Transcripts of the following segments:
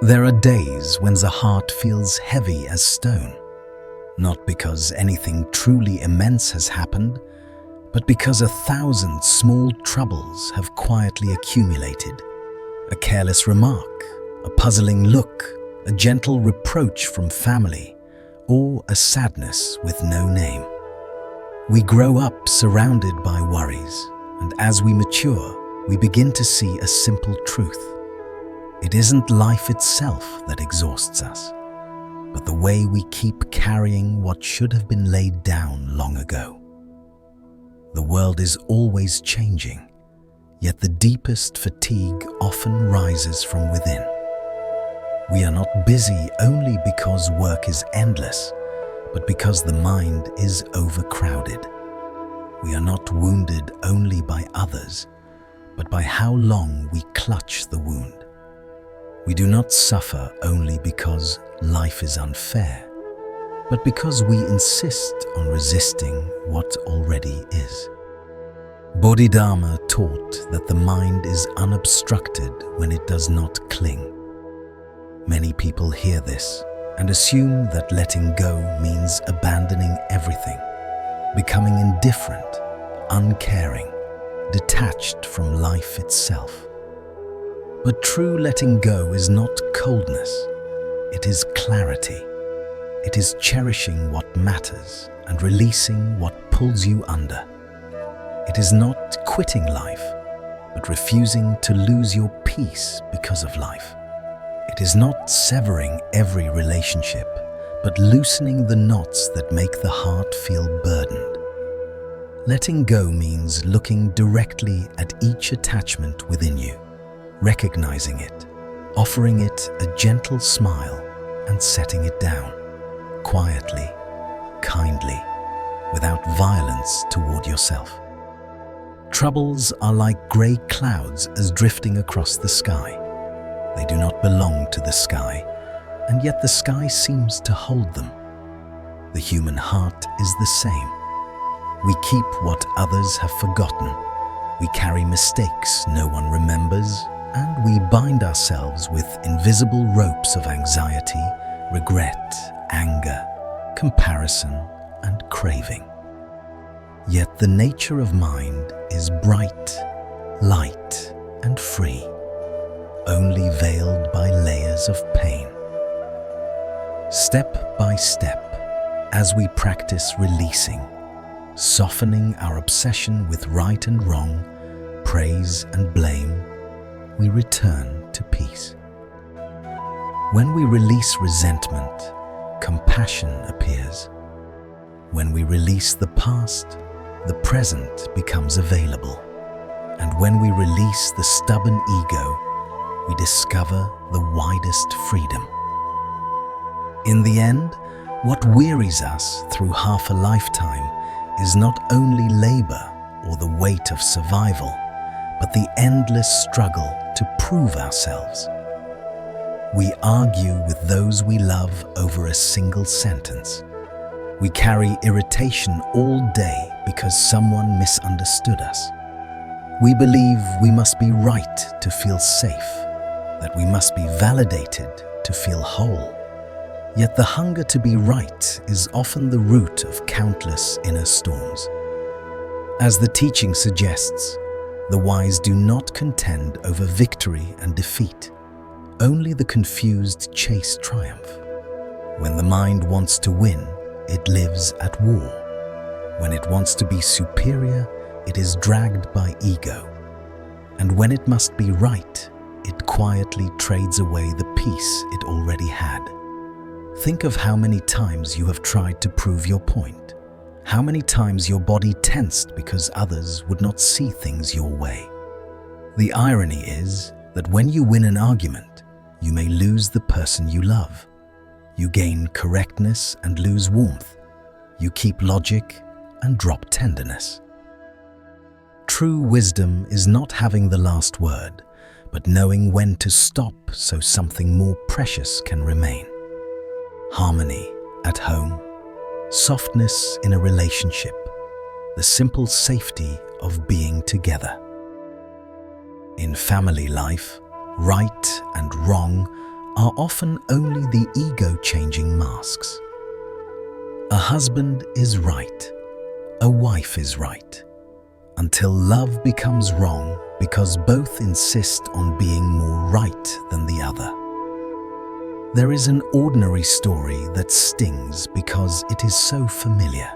There are days when the heart feels heavy as stone, not because anything truly immense has happened, but because 1,000 small troubles have quietly accumulated. A careless remark, a puzzling look, a gentle reproach from family, or a sadness with no name. We grow up surrounded by worries, and as we mature, we begin to see a simple truth. It isn't life itself that exhausts us, but the way we keep carrying what should have been laid down long ago. The world is always changing, yet the deepest fatigue often rises from within. We are not busy only because work is endless, but because the mind is overcrowded. We are not wounded only by others, but by how long we clutch the wound. We do not suffer only because life is unfair, but because we insist on resisting what already is. Bodhidharma taught that the mind is unobstructed when it does not cling. Many people hear this and assume that letting go means abandoning everything, becoming indifferent, uncaring, detached from life itself. But true letting go is not coldness, it is clarity. It is cherishing what matters and releasing what pulls you under. It is not quitting life, but refusing to lose your peace because of life. It is not severing every relationship, but loosening the knots that make the heart feel burdened. Letting go means looking directly at each attachment within you, recognizing it, offering it a gentle smile, and setting it down, quietly, kindly, without violence toward yourself. Troubles are like grey clouds as drifting across the sky. They do not belong to the sky, and yet the sky seems to hold them. The human heart is the same. We keep what others have forgotten. We carry mistakes no one remembers, and we bind ourselves with invisible ropes of anxiety, regret, anger, comparison, and craving. Yet the nature of mind is bright, light, and free, only veiled by layers of pain. Step by step, as we practice releasing, softening our obsession with right and wrong, praise and blame, we return to peace. When we release resentment, compassion appears. When we release the past, the present becomes available. And when we release the stubborn ego, we discover the widest freedom. In the end, what wearies us through half a lifetime is not only labor or the weight of survival, but the endless struggle to prove ourselves. We argue with those we love over a single sentence. We carry irritation all day because someone misunderstood us. We believe we must be right to feel safe, that we must be validated to feel whole. Yet the hunger to be right is often the root of countless inner storms. As the teaching suggests, the wise do not contend over victory and defeat. Only the confused chase triumph. When the mind wants to win, it lives at war. When it wants to be superior, it is dragged by ego. And when it must be right, it quietly trades away the peace it already had. Think of how many times you have tried to prove your point. How many times your body tensed because others would not see things your way. The irony is that when you win an argument, you may lose the person you love. You gain correctness and lose warmth. You keep logic and drop tenderness. True wisdom is not having the last word, but knowing when to stop so something more precious can remain. Harmony at home, softness in a relationship, the simple safety of being together. In family life, right and wrong are often only the ego-changing masks. A husband is right, a wife is right, until love becomes wrong because both insist on being more right than the other. There is an ordinary story that stings because it is so familiar.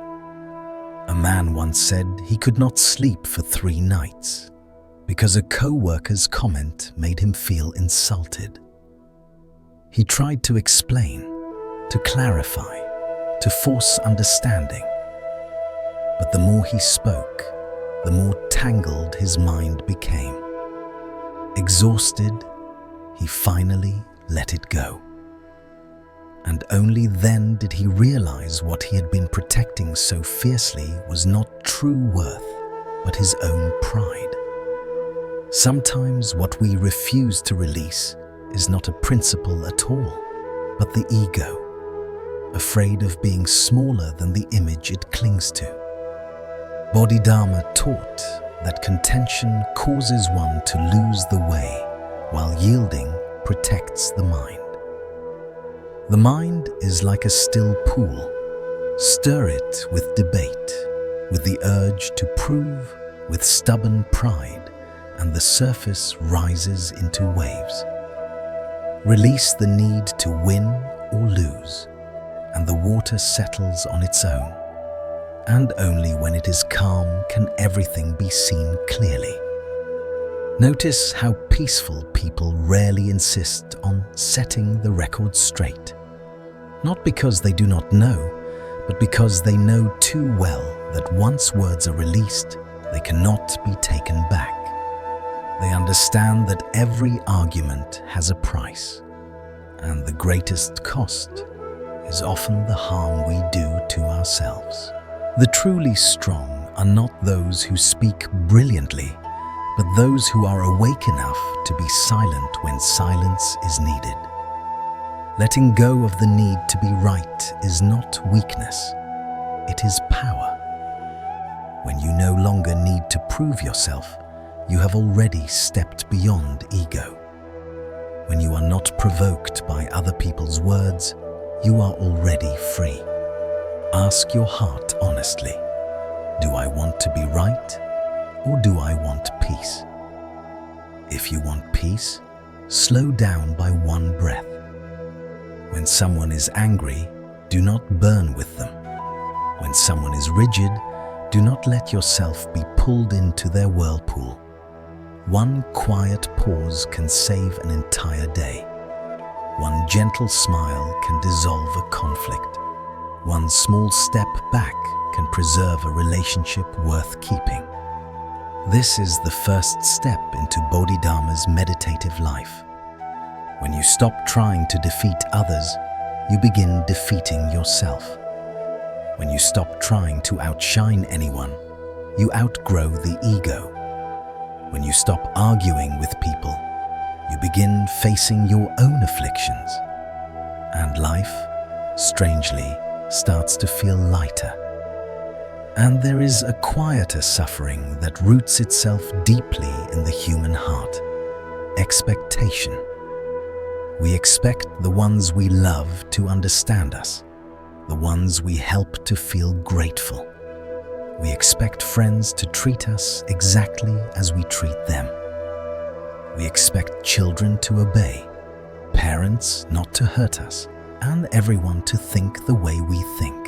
A man once said he could not sleep for 3 nights because a co-worker's comment made him feel insulted. He tried to explain, to clarify, to force understanding. But the more he spoke, the more tangled his mind became. Exhausted, he finally let it go. And only then did he realize what he had been protecting so fiercely was not true worth, but his own pride. Sometimes what we refuse to release is not a principle at all, but the ego, afraid of being smaller than the image it clings to. Bodhidharma taught that contention causes one to lose the way, while yielding protects the mind. The mind is like a still pool. Stir it with debate, with the urge to prove, with stubborn pride, and the surface rises into waves. Release the need to win or lose, and the water settles on its own. And only when it is calm can everything be seen clearly. Notice how peaceful people rarely insist on setting the record straight. Not because they do not know, but because they know too well that once words are released, they cannot be taken back. They understand that every argument has a price, and the greatest cost is often the harm we do to ourselves. The truly strong are not those who speak brilliantly, but those who are awake enough to be silent when silence is needed. Letting go of the need to be right is not weakness, it is power. When you no longer need to prove yourself, you have already stepped beyond ego. When you are not provoked by other people's words, you are already free. Ask your heart honestly, do I want to be right, or do I want peace? If you want peace, slow down by one breath. When someone is angry, do not burn with them. When someone is rigid, do not let yourself be pulled into their whirlpool. One quiet pause can save an entire day. One gentle smile can dissolve a conflict. One small step back can preserve a relationship worth keeping. This is the first step into Bodhidharma's meditative life. When you stop trying to defeat others, you begin defeating yourself. When you stop trying to outshine anyone, you outgrow the ego. When you stop arguing with people, you begin facing your own afflictions. And life, strangely, starts to feel lighter. And there is a quieter suffering that roots itself deeply in the human heart: expectation. We expect the ones we love to understand us, the ones we help to feel grateful. We expect friends to treat us exactly as we treat them. We expect children to obey, parents not to hurt us, and everyone to think the way we think.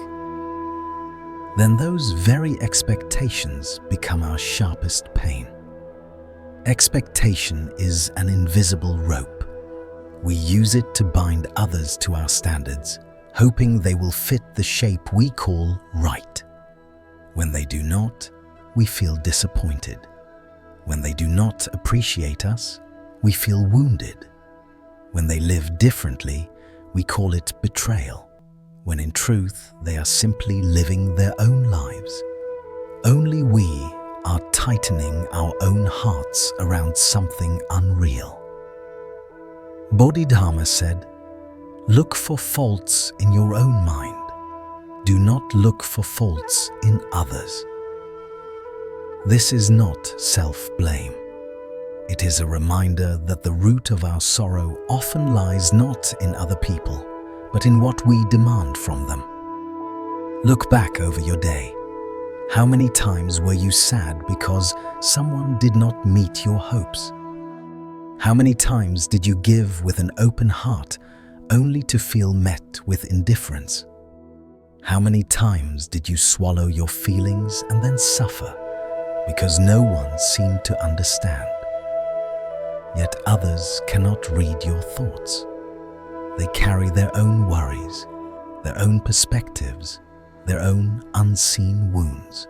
Then those very expectations become our sharpest pain. Expectation is an invisible rope. We use it to bind others to our standards, hoping they will fit the shape we call right. When they do not, we feel disappointed. When they do not appreciate us, we feel wounded. When they live differently, we call it betrayal, when in truth they are simply living their own lives. Only we are tightening our own hearts around something unreal. Bodhidharma said, "Look for faults in your own mind. Do not look for faults in others." This is not self-blame. It is a reminder that the root of our sorrow often lies not in other people, but in what we demand from them. Look back over your day. How many times were you sad because someone did not meet your hopes? How many times did you give with an open heart only to feel met with indifference? How many times did you swallow your feelings and then suffer because no one seemed to understand? Yet others cannot read your thoughts. They carry their own worries, their own perspectives, their own unseen wounds.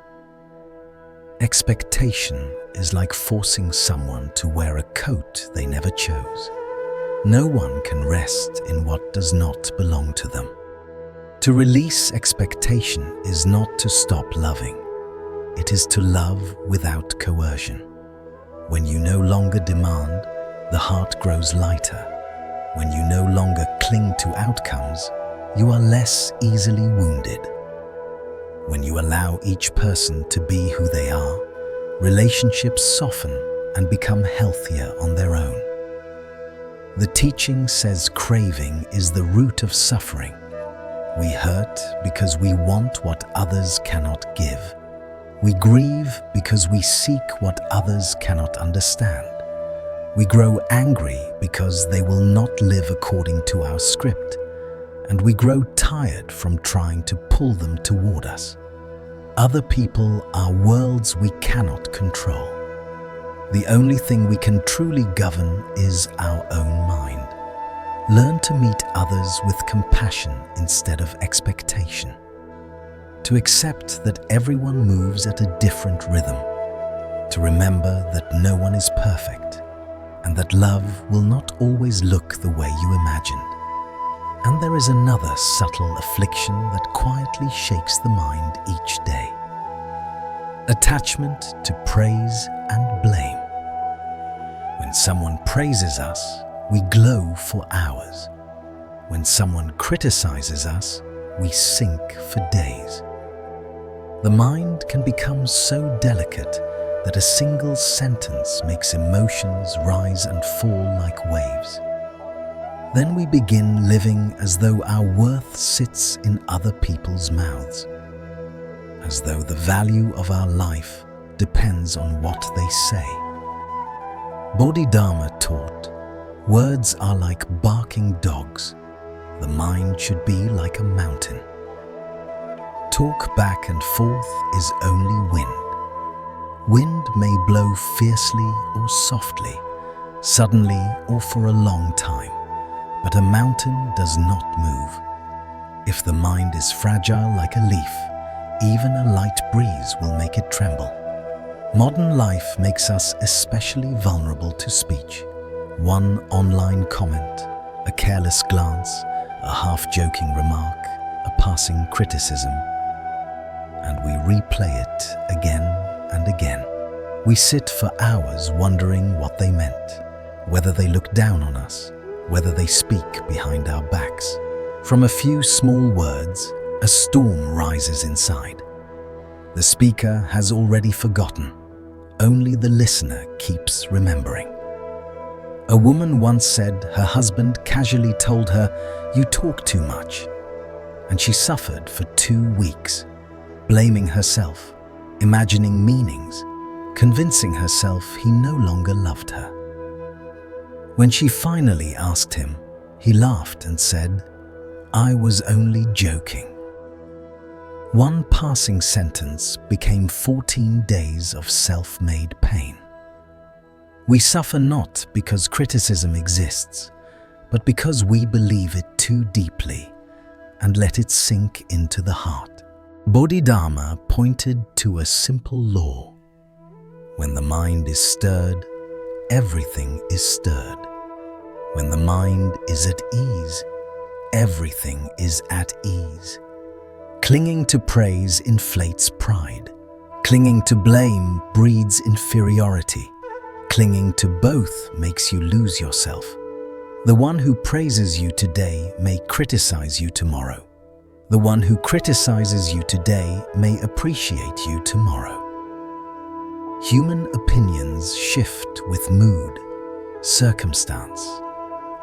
Expectation is like forcing someone to wear a coat they never chose. No one can rest in what does not belong to them. To release expectation is not to stop loving. It is to love without coercion. When you no longer demand, the heart grows lighter. When you no longer cling to outcomes, you are less easily wounded. When you allow each person to be who they are, relationships soften and become healthier on their own. The teaching says craving is the root of suffering. We hurt because we want what others cannot give. We grieve because we seek what others cannot understand. We grow angry because they will not live according to our script, and we grow tired from trying to pull them toward us. Other people are worlds we cannot control. The only thing we can truly govern is our own mind. Learn to meet others with compassion instead of expectation. To accept that everyone moves at a different rhythm. To remember that no one is perfect, and that love will not always look the way you imagined. And there is another subtle affliction that quietly shakes the mind each day. Attachment to praise and blame. When someone praises us, we glow for hours. When someone criticizes us, we sink for days. The mind can become so delicate that a single sentence makes emotions rise and fall like waves. Then we begin living as though our worth sits in other people's mouths, as though the value of our life depends on what they say. Bodhidharma taught, words are like barking dogs. The mind should be like a mountain. Talk back and forth is only wind. Wind may blow fiercely or softly, suddenly or for a long time, but a mountain does not move. If the mind is fragile like a leaf, even a light breeze will make it tremble. Modern life makes us especially vulnerable to speech. One online comment, a careless glance, a half-joking remark, a passing criticism, and we replay it again and again. We sit for hours wondering what they meant, whether they look down on us, whether they speak behind our backs. From a few small words, a storm rises inside. The speaker has already forgotten. Only the listener keeps remembering. A woman once said her husband casually told her, "You talk too much." And she suffered for 2 weeks, blaming herself, imagining meanings, convincing herself he no longer loved her. When she finally asked him, he laughed and said, "I was only joking." One passing sentence became 14 days of self-made pain. We suffer not because criticism exists, but because we believe it too deeply and let it sink into the heart. Bodhidharma pointed to a simple law. When the mind is stirred, everything is stirred. When the mind is at ease, everything is at ease. Clinging to praise inflates pride. Clinging to blame breeds inferiority. Clinging to both makes you lose yourself. The one who praises you today may criticize you tomorrow. The one who criticizes you today may appreciate you tomorrow. Human opinions shift with mood, circumstance,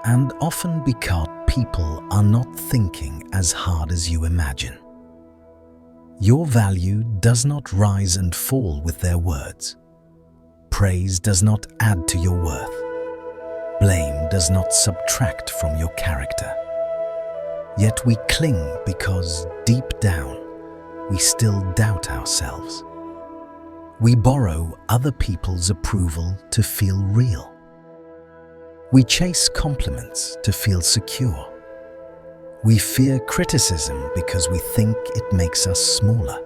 and often because people are not thinking as hard as you imagine. Your value does not rise and fall with their words. Praise does not add to your worth. Blame does not subtract from your character. Yet we cling because deep down we still doubt ourselves. We borrow other people's approval to feel real. We chase compliments to feel secure. We fear criticism because we think it makes us smaller.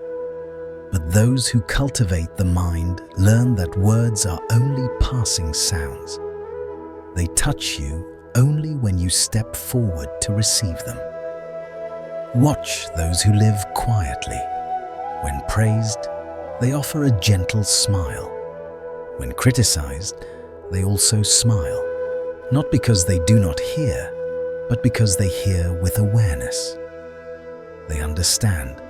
But those who cultivate the mind learn that words are only passing sounds. They touch you only when you step forward to receive them. Watch those who live quietly. When praised, they offer a gentle smile. When criticized, they also smile, not because they do not hear, but because they hear with awareness. They understand.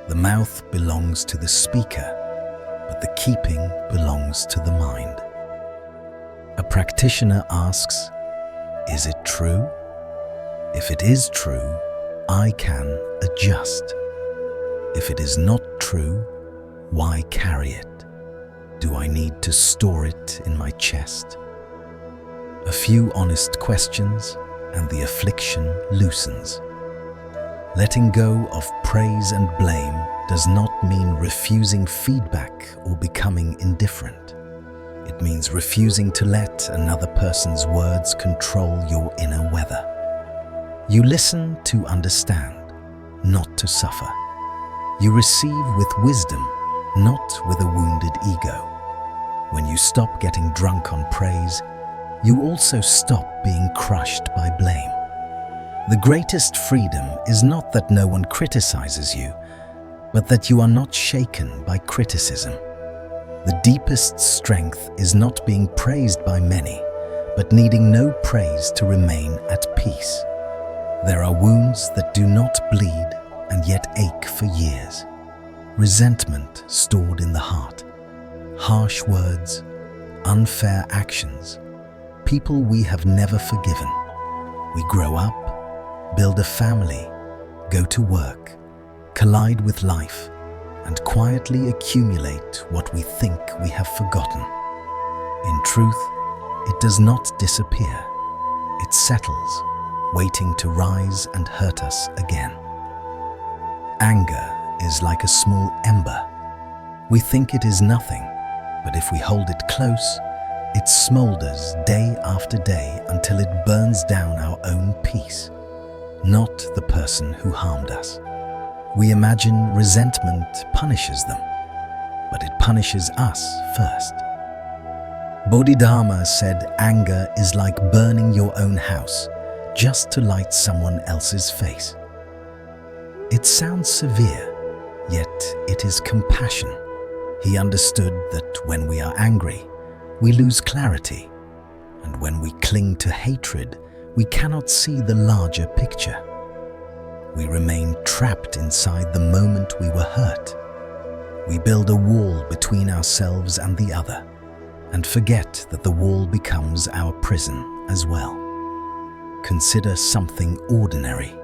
The mouth belongs to the speaker, but the keeping belongs to the mind. A practitioner asks, "Is it true? If it is true, I can adjust. If it is not true, why carry it? Do I need to store it in my chest?" A few honest questions and the affliction loosens. Letting go of praise and blame does not mean refusing feedback or becoming indifferent. It means refusing to let another person's words control your inner weather. You listen to understand, not to suffer. You receive with wisdom, not with a wounded ego. When you stop getting drunk on praise, you also stop being crushed by blame. The greatest freedom is not that no one criticizes you, but that you are not shaken by criticism. The deepest strength is not being praised by many, but needing no praise to remain at peace. There are wounds that do not bleed and yet ache for years. Resentment stored in the heart, harsh words, unfair actions, people we have never forgiven. We grow up, build a family, go to work, collide with life, and quietly accumulate what we think we have forgotten. In truth, it does not disappear. It settles, waiting to rise and hurt us again. Anger is like a small ember. We think it is nothing, but if we hold it close, it smolders day after day until it burns down our own peace, not the person who harmed us. We imagine resentment punishes them, but it punishes us first. Bodhidharma said anger is like burning your own house just to light someone else's face. It sounds severe, yet it is compassion. He understood that when we are angry, we lose clarity, and when we cling to hatred, we cannot see the larger picture. We remain trapped inside the moment we were hurt. We build a wall between ourselves and the other, and forget that the wall becomes our prison as well. Consider something ordinary.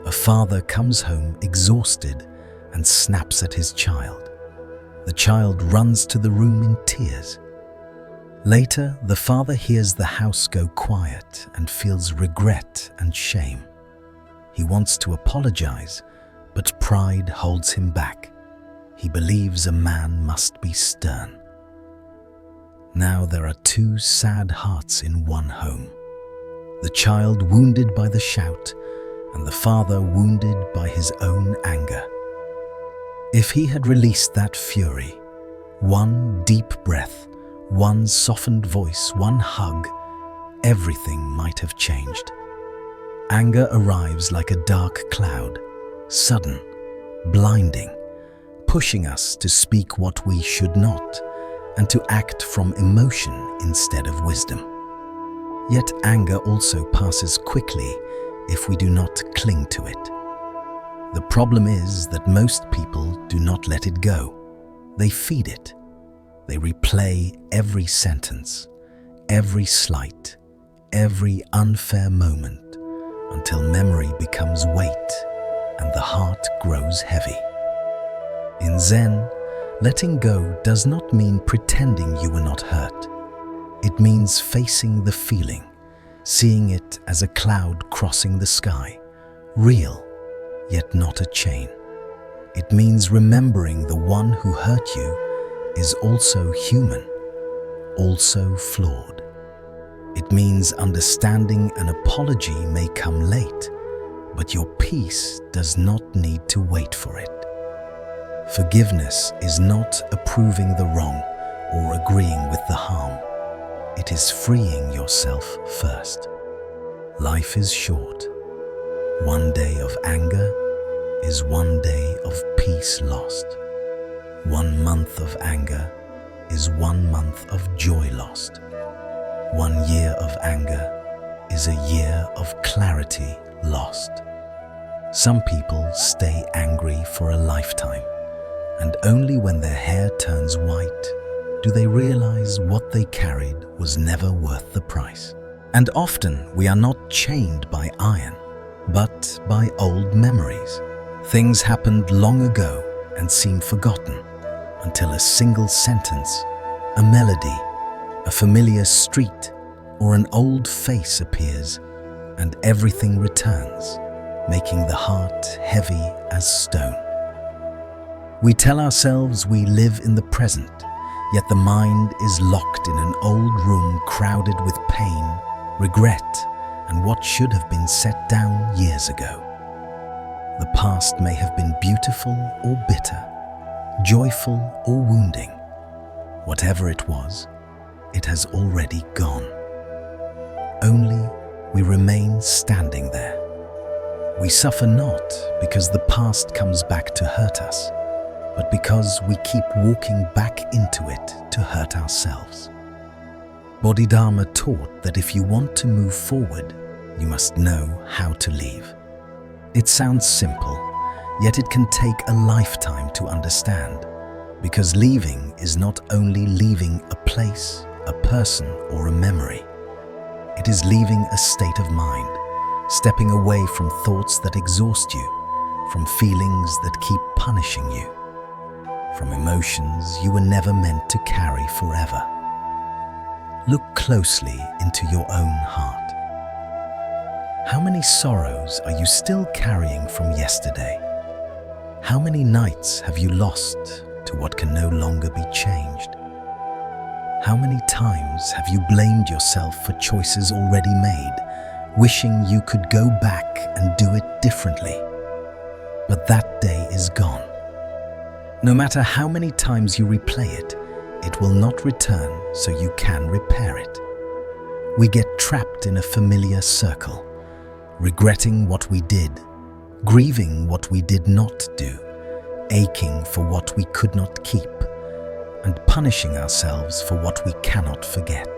A father comes home exhausted and snaps at his child. The child runs to the room in tears. Later, the father hears the house go quiet and feels regret and shame. He wants to apologize, but pride holds him back. He believes a man must be stern. Now there are two sad hearts in one home. The child wounded by the shout, and the father wounded by his own anger. If he had released that fury, one deep breath, one softened voice, one hug, everything might have changed. Anger arrives like a dark cloud, sudden, blinding, pushing us to speak what we should not, and to act from emotion instead of wisdom. Yet anger also passes quickly if we do not cling to it. The problem is that most people do not let it go. They feed it. They replay every sentence, every slight, every unfair moment, until memory becomes weight and the heart grows heavy. In Zen, letting go does not mean pretending you were not hurt. It means facing the feeling, seeing it as a cloud crossing the sky, real, yet not a chain. It means remembering the one who hurt you is also human, also flawed. It means understanding an apology may come late, but your peace does not need to wait for it. Forgiveness is not approving the wrong or agreeing with the harm. It is freeing yourself first. Life is short. One day of anger is one day of peace lost. 1 month of anger is 1 month of joy lost. 1 year of anger is a year of clarity lost. Some people stay angry for a lifetime, and only when their hair turns white do they realize what they carried was never worth the price. And often we are not chained by iron, but by old memories. Things happened long ago and seem forgotten until a single sentence, a melody, a familiar street, or an old face appears, and everything returns, making the heart heavy as stone. We tell ourselves we live in the present, yet the mind is locked in an old room crowded with pain, regret, and what should have been set down years ago. The past may have been beautiful or bitter, joyful or wounding. Whatever it was, it has already gone. Only we remain standing there. We suffer not because the past comes back to hurt us, but because we keep walking back into it to hurt ourselves. Bodhidharma taught that if you want to move forward, you must know how to leave. It sounds simple, yet it can take a lifetime to understand, because leaving is not only leaving a place, a person, or a memory. It is leaving a state of mind, stepping away from thoughts that exhaust you, from feelings that keep punishing you, from emotions you were never meant to carry forever. Look closely into your own heart. How many sorrows are you still carrying from yesterday? How many nights have you lost to what can no longer be changed? How many times have you blamed yourself for choices already made, wishing you could go back and do it differently? But that day is gone. No matter how many times you replay it, it will not return, so you can repair it. We get trapped in a familiar circle, regretting what we did, grieving what we did not do, aching for what we could not keep, and punishing ourselves for what we cannot forget.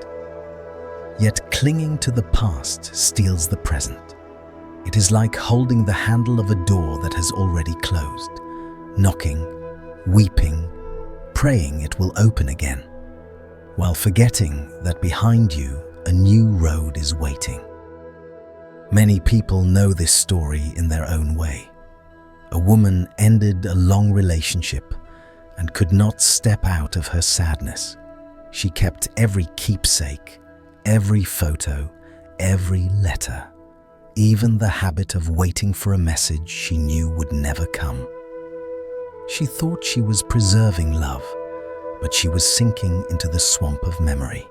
Yet clinging to the past steals the present. It is like holding the handle of a door that has already closed, knocking, weeping, praying it will open again, while forgetting that behind you a new road is waiting. Many people know this story in their own way. A woman ended a long relationship and could not step out of her sadness. She kept every keepsake, every photo, every letter, even the habit of waiting for a message she knew would never come. She thought she was preserving love, but she was sinking into the swamp of memory.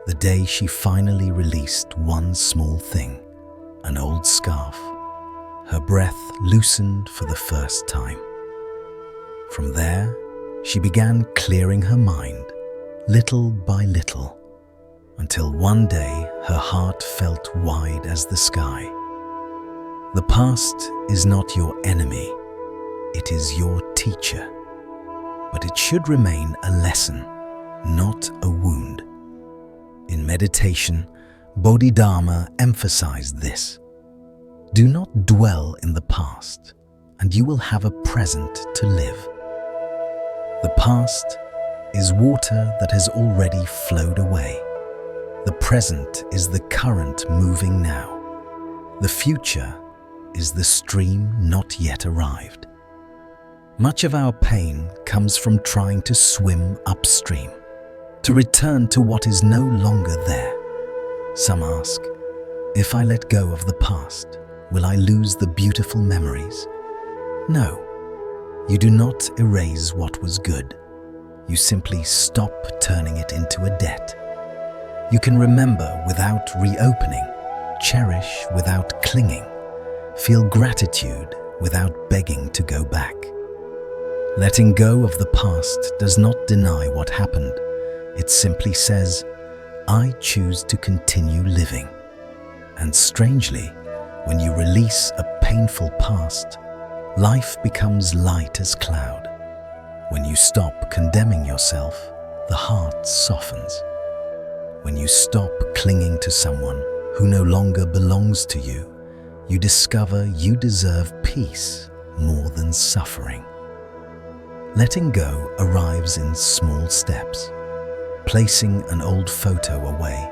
The day she finally released one small thing, an old scarf, her breath loosened for the first time. From there, she began clearing her mind, little by little, until one day her heart felt wide as the sky. The past is not your enemy, it is your teacher, but it should remain a lesson, not a wound. In meditation, Bodhidharma emphasized this. Do not dwell in the past, and you will have a present to live. The past is water that has already flowed away. The present is the current moving now. The future is the stream not yet arrived. Much of our pain comes from trying to swim upstream, to return to what is no longer there. Some ask, if I let go of the past, will I lose the beautiful memories? No, you do not erase what was good. You simply stop turning it into a debt. You can remember without reopening, cherish without clinging, feel gratitude without begging to go back. Letting go of the past does not deny what happened. It simply says, I choose to continue living. And strangely, when you release a painful past, life becomes light as cloud. When you stop condemning yourself, the heart softens. When you stop clinging to someone who no longer belongs to you, you discover you deserve peace more than suffering. Letting go arrives in small steps. Placing an old photo away,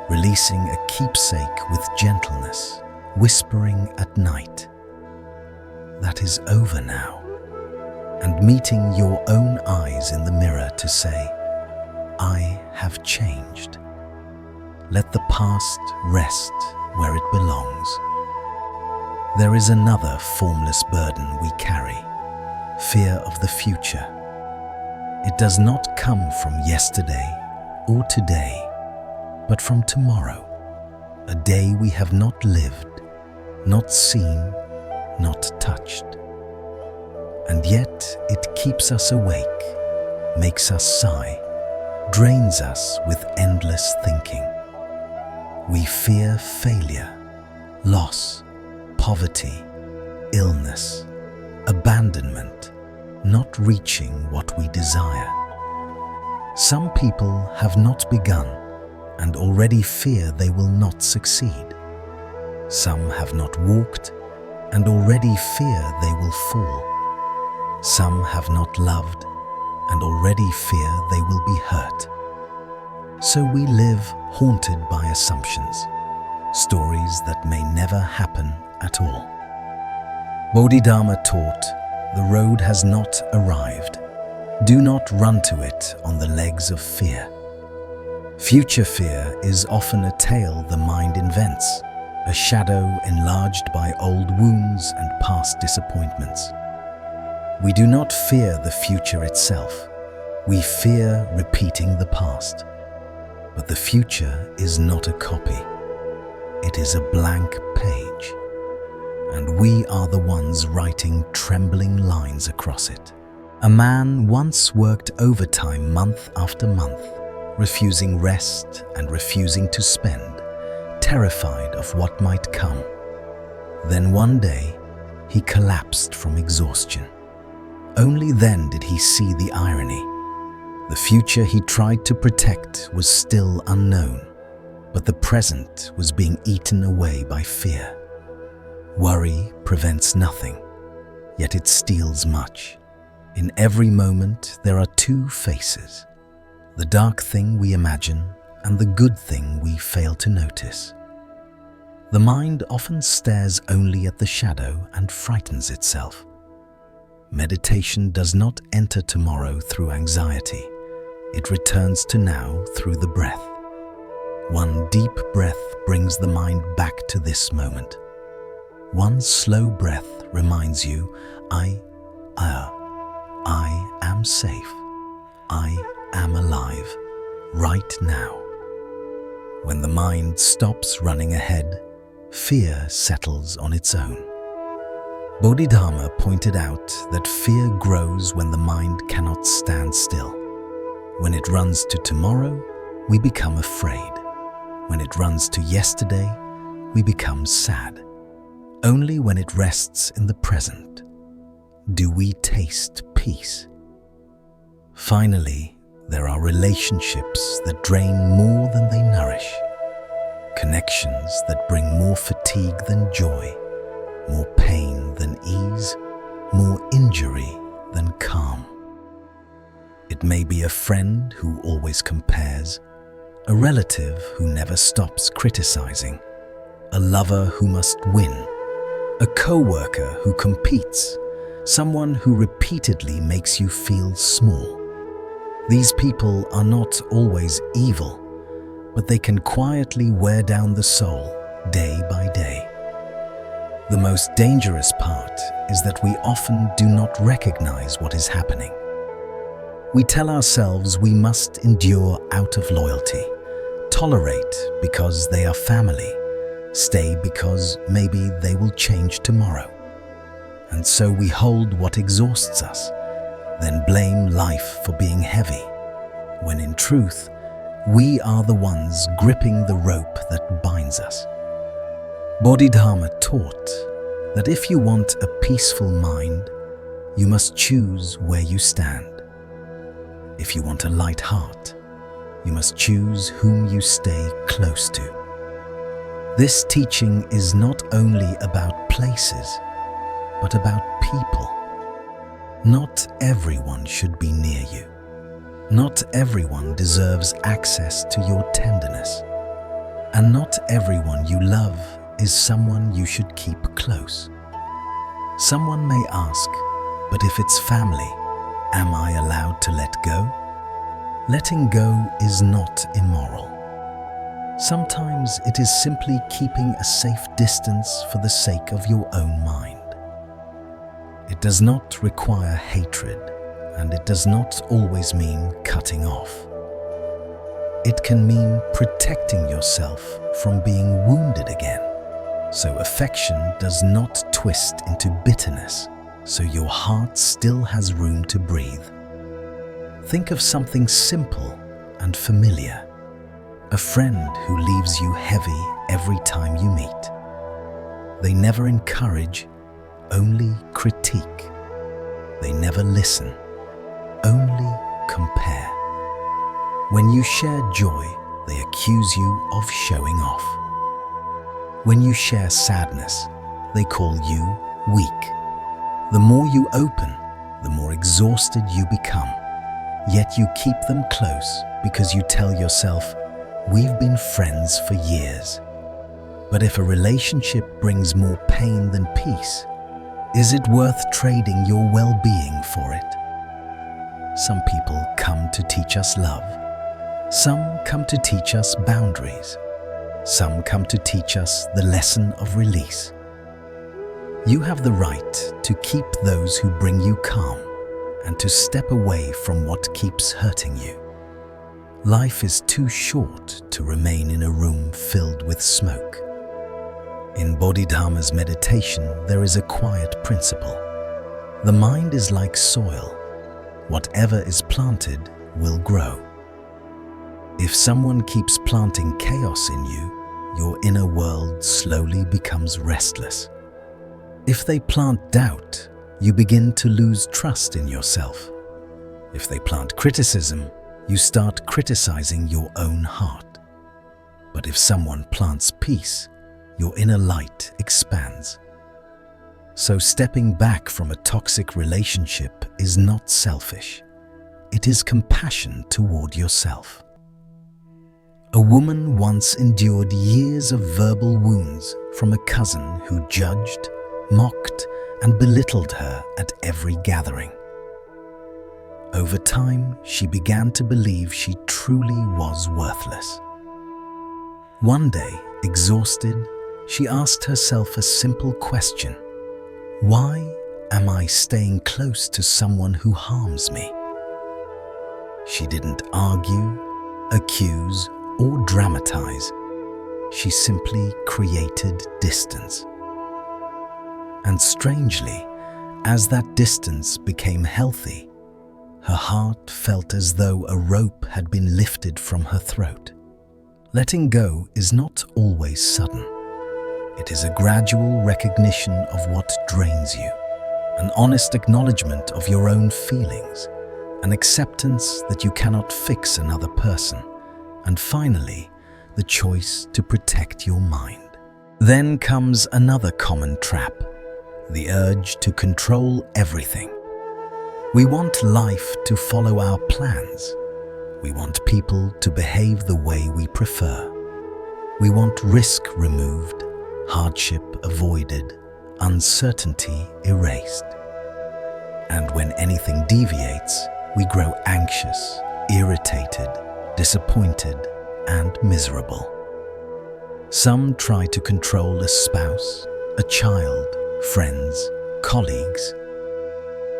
releasing a keepsake with gentleness, whispering at night, that is over now, and meeting your own eyes in the mirror to say, I have changed. Let the past rest where it belongs. There is another formless burden we carry, fear of the future. It does not come from yesterday or today, but from tomorrow, a day we have not lived, not seen, not touched. And yet it keeps us awake, makes us sigh, drains us with endless thinking. We fear failure, loss, poverty, illness, abandonment, not reaching what we desire. Some people have not begun and already fear they will not succeed. Some have not walked and already fear they will fall. Some have not loved and already fear they will be hurt. So we live haunted by assumptions, stories that may never happen at all. Bodhidharma taught, the road has not arrived. Do not run to it on the legs of fear. Future fear is often a tale the mind invents, a shadow enlarged by old wounds and past disappointments. We do not fear the future itself. We fear repeating the past. But the future is not a copy. It is a blank page. And we are the ones writing trembling lines across it. A man once worked overtime month after month, refusing rest and refusing to spend, terrified of what might come. Then one day, he collapsed from exhaustion. Only then did he see the irony. The future he tried to protect was still unknown, but the present was being eaten away by fear. Worry prevents nothing, yet it steals much. In every moment, there are two faces: the dark thing we imagine and the good thing we fail to notice. The mind often stares only at the shadow and frightens itself. Meditation does not enter tomorrow through anxiety. It returns to now through the breath. One deep breath brings the mind back to this moment. One slow breath reminds you, I am safe. I am alive, right now. When the mind stops running ahead, fear settles on its own. Bodhidharma pointed out that fear grows when the mind cannot stand still. When it runs to tomorrow, we become afraid. When it runs to yesterday, we become sad. Only when it rests in the present do we taste peace. Finally, there are relationships that drain more than they nourish, connections that bring more fatigue than joy, more pain than ease, more injury than calm. It It may be a friend who always compares, a relative who never stops criticizing, a lover who must win, a co-worker who competes, someone who repeatedly makes you feel small. These people are not always evil, but they can quietly wear down the soul day by day. The most dangerous part is that we often do not recognize what is happening. We tell ourselves we must endure out of loyalty, tolerate because they are family, stay because maybe they will change tomorrow. And so we hold what exhausts us, then blame life for being heavy, when in truth, we are the ones gripping the rope that binds us. Bodhidharma taught that if you want a peaceful mind, you must choose where you stand. If you want a light heart, you must choose whom you stay close to. This teaching is not only about places, but about people. Not everyone should be near you. Not everyone deserves access to your tenderness. And not everyone you love is someone you should keep close. Someone may ask, but if it's family, am I allowed to let go? Letting go is not immoral. Sometimes it is simply keeping a safe distance for the sake of your own mind. It does not require hatred, and it does not always mean cutting off. It can mean protecting yourself from being wounded again, so affection does not twist into bitterness, so your heart still has room to breathe. Think of something simple and familiar. A friend who leaves you heavy every time you meet. They never encourage, only critique. They never listen, only compare. When you share joy, they accuse you of showing off. When you share sadness, they call you weak. The more you open, the more exhausted you become. Yet you keep them close because you tell yourself, we've been friends for years. But if a relationship brings more pain than peace, is it worth trading your well-being for it? Some people come to teach us love. Some come to teach us boundaries. Some come to teach us the lesson of release. You have the right to keep those who bring you calm and to step away from what keeps hurting you. Life is too short to remain in a room filled with smoke. In Bodhidharma's meditation, there is a quiet principle. The mind is like soil. Whatever is planted will grow. If someone keeps planting chaos in you, your inner world slowly becomes restless. If they plant doubt, you begin to lose trust in yourself. If they plant criticism, you start criticizing your own heart. But if someone plants peace, your inner light expands. So stepping back from a toxic relationship is not selfish. It is compassion toward yourself. A woman once endured years of verbal wounds from a cousin who judged, mocked, and belittled her at every gathering. Over time, she began to believe she truly was worthless. One day, exhausted, she asked herself a simple question. Why am I staying close to someone who harms me? She didn't argue, accuse, or dramatize. She simply created distance. And strangely, as that distance became healthy, her heart felt as though a rope had been lifted from her throat. Letting go is not always sudden. It is a gradual recognition of what drains you, an honest acknowledgement of your own feelings, an acceptance that you cannot fix another person, and finally, the choice to protect your mind. Then comes another common trap, the urge to control everything. We want life to follow our plans. We want people to behave the way we prefer. We want risk removed, hardship avoided, uncertainty erased. And when anything deviates, we grow anxious, irritated, disappointed, and miserable. Some try to control a spouse, a child, friends, colleagues.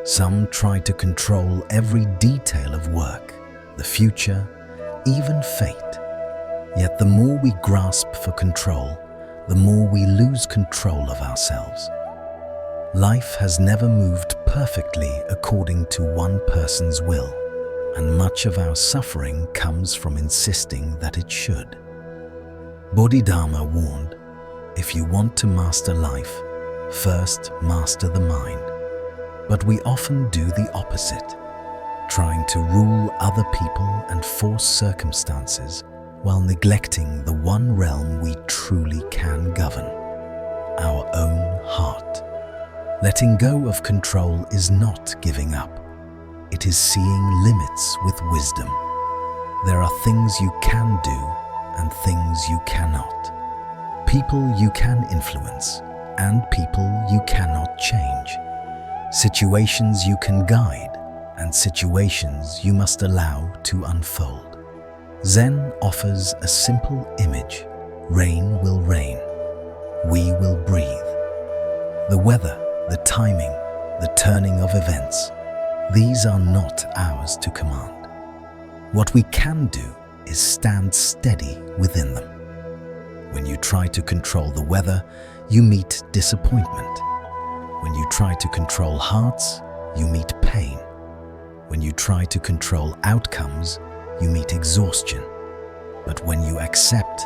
Some try to control every detail of work, the future, even fate. Yet the more we grasp for control, the more we lose control of ourselves. Life has never moved perfectly according to one person's will, and much of our suffering comes from insisting that it should. Bodhidharma warned, if you want to master life, first master the mind. But we often do the opposite, trying to rule other people and force circumstances while neglecting the one realm we truly can govern, our own heart. Letting go of control is not giving up. It is seeing limits with wisdom. There are things you can do and things you cannot. People you can influence and people you cannot change. Situations you can guide and situations you must allow to unfold. Zen offers a simple image. Rain will rain. We will breathe. The weather, the timing, the turning of events, these are not ours to command. What we can do is stand steady within them. When you try to control the weather, you meet disappointment. When you try to control hearts, you meet pain. When you try to control outcomes, you meet exhaustion. But when you accept,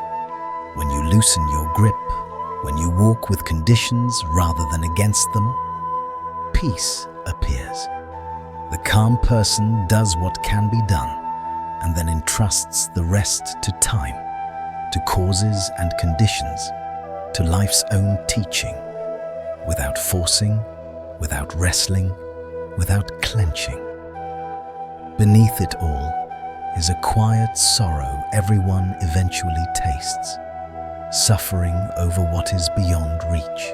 when you loosen your grip, when you walk with conditions rather than against them, peace appears. The calm person does what can be done and then entrusts the rest to time, to causes and conditions, to life's own teaching, without forcing, without wrestling, without clenching. Beneath it all is a quiet sorrow everyone eventually tastes, suffering over what is beyond reach.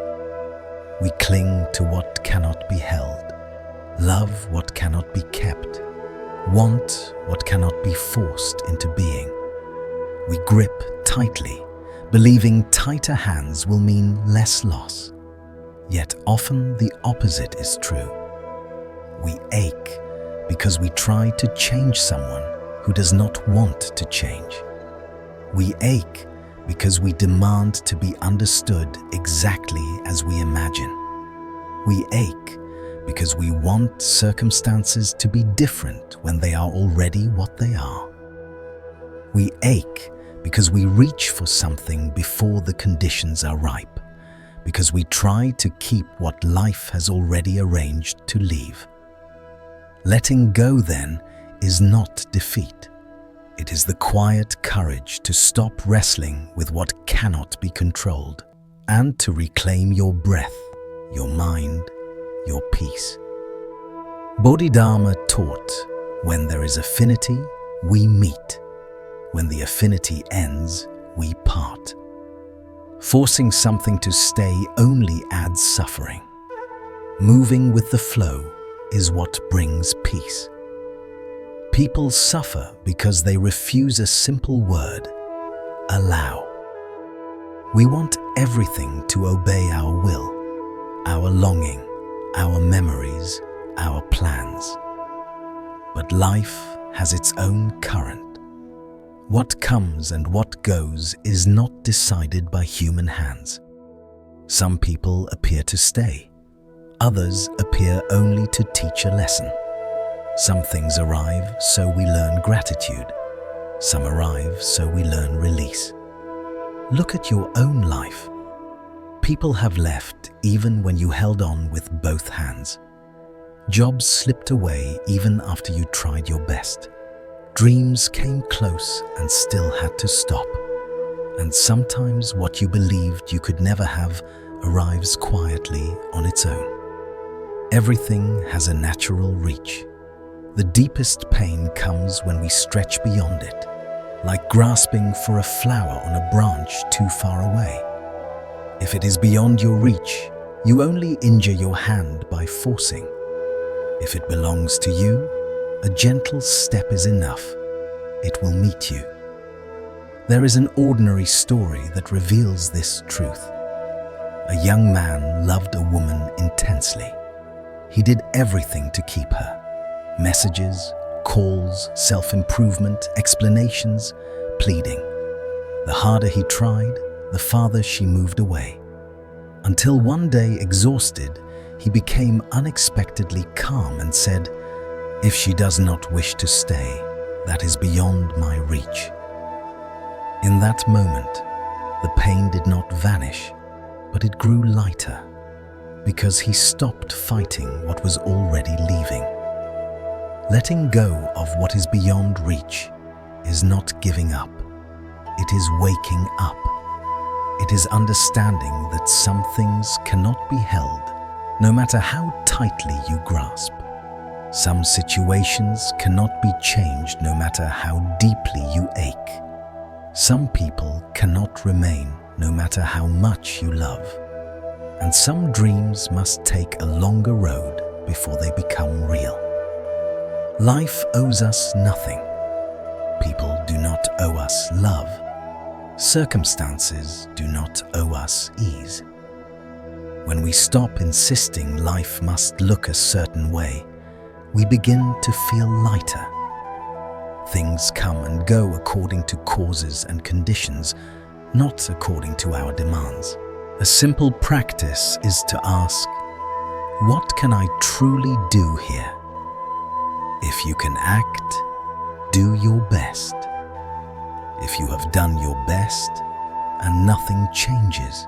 We cling to what cannot be held, love what cannot be kept, want what cannot be forced into being. We grip tightly, believing tighter hands will mean less loss. Yet often the opposite is true. We ache because we try to change someone who does not want to change. We ache because we demand to be understood exactly as we imagine. We ache because we want circumstances to be different when they are already what they are. We ache because we reach for something before the conditions are ripe, because we try to keep what life has already arranged to leave. Letting go, then, is not defeat. It is the quiet courage to stop wrestling with what cannot be controlled and to reclaim your breath, your mind, your peace. Bodhidharma taught, when there is affinity, we meet. When the affinity ends, we part. Forcing something to stay only adds suffering. Moving with the flow is what brings peace. People suffer because they refuse a simple word, allow. We want everything to obey our will, our longing, our memories, our plans. But life has its own current. What comes and what goes is not decided by human hands. Some people appear to stay. Others appear only to teach a lesson. Some things arrive, so we learn gratitude. Some arrive, so we learn release. Look at your own life. People have left even when you held on with both hands. Jobs slipped away even after you tried your best. Dreams came close and still had to stop. And sometimes what you believed you could never have arrives quietly on its own. Everything has a natural reach. The deepest pain comes when we stretch beyond it, like grasping for a flower on a branch too far away. If it is beyond your reach, you only injure your hand by forcing. If it belongs to you, a gentle step is enough. It will meet you. There is an ordinary story that reveals this truth. A young man loved a woman intensely. He did everything to keep her. Messages, calls, self-improvement, explanations, pleading. The harder he tried, the farther she moved away. Until one day, exhausted, he became unexpectedly calm and said, "If she does not wish to stay, that is beyond my reach." In that moment, the pain did not vanish, but it grew lighter, because he stopped fighting what was already leaving. Letting go of what is beyond reach is not giving up. It is waking up. It is understanding that some things cannot be held, no matter how tightly you grasp. Some situations cannot be changed, no matter how deeply you ache. Some people cannot remain, no matter how much you love. And some dreams must take a longer road before they become real. Life owes us nothing. People do not owe us love. Circumstances do not owe us ease. When we stop insisting life must look a certain way, we begin to feel lighter. Things come and go according to causes and conditions, not according to our demands. A simple practice is to ask, what can I truly do here? If you can act, do your best. If you have done your best and nothing changes,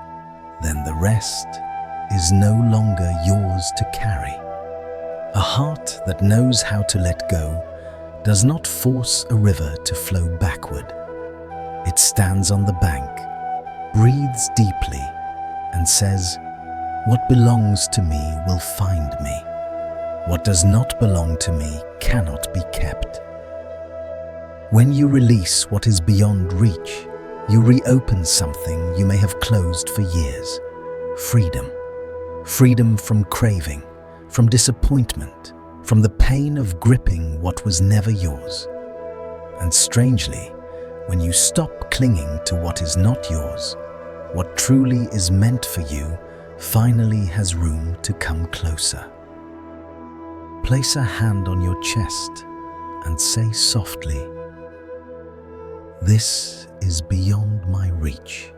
then the rest is no longer yours to carry. A heart that knows how to let go does not force a river to flow backward. It stands on the bank, breathes deeply, and says, "What belongs to me will find me. What does not belong to me cannot be kept." When you release what is beyond reach, you reopen something you may have closed for years. Freedom. Freedom from craving, from disappointment, from the pain of gripping what was never yours. And strangely, when you stop clinging to what is not yours, what truly is meant for you finally has room to come closer. Place a hand on your chest and say softly, "This is beyond my reach.